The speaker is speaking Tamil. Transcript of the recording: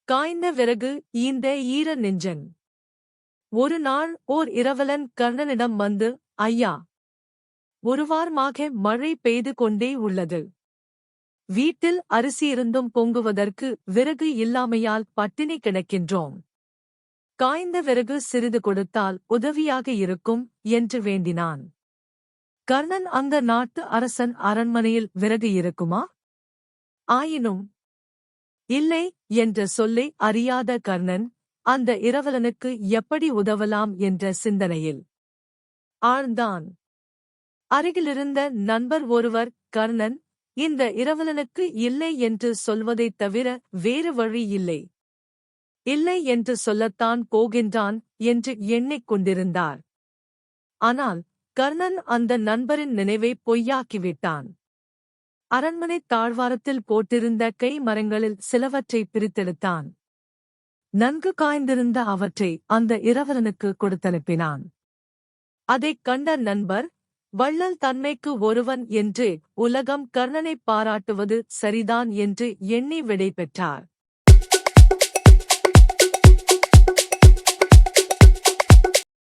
காய்ந்த விறகு ஈந்த ஈர நெஞ்சன். ஒரு நாள் ஓர் இரவலன் கர்ணனிடம் வந்து, ஐயா, ஒரு வாரமாக மழை பெய்து கொண்டே உள்ளது. வீட்டில் அரிசி இருந்தும் பொங்குவதற்கு விறகு இல்லாமையால் பட்டினி கிடக்கின்றோம். காய்ந்த விறகு சிறிது கொடுத்தால் உதவியாக இருக்கும் என்று வேண்டினான். கர்ணன், அந்த நாட்டு அரசன் அரண்மனையில் விறகு இருக்குமா? ஆயினும் இல்லை என்ற சொல்லை அறியாத கர்ணன் அந்த இரவலனுக்கு எப்படி உதவலாம் என்ற சிந்தனையில் ஆழ்ந்தான். அருகிலிருந்த நண்பர் ஒருவர், கர்ணன் இந்த இரவலனுக்கு இல்லை என்று சொல்வதைத் தவிர வேறு வழி இல்லை. இல்லை என்று சொல்லத்தான் போகின்றான் என்று எண்ணிக் கொண்டிருந்தார். ஆனால் கர்ணன் அந்த நண்பரின் நினைவை பொய்யாக்கிவிட்டான். அரண்மனைத் தாழ்வாரத்தில் போட்டிருந்த கை மரங்களில் சிலவற்றை பிரித்தெடுத்தான். நன்கு காய்ந்திருந்த அவற்றை அந்த இரவலனுக்கு கொடுத்தனுப்பினான். அதைக் கண்ட நண்பர், வள்ளல் தன்மைக்கு ஒருவன் என்று உலகம் கர்ணனைப் பாராட்டுவது சரிதான் என்று எண்ணி விடை பெற்றார்.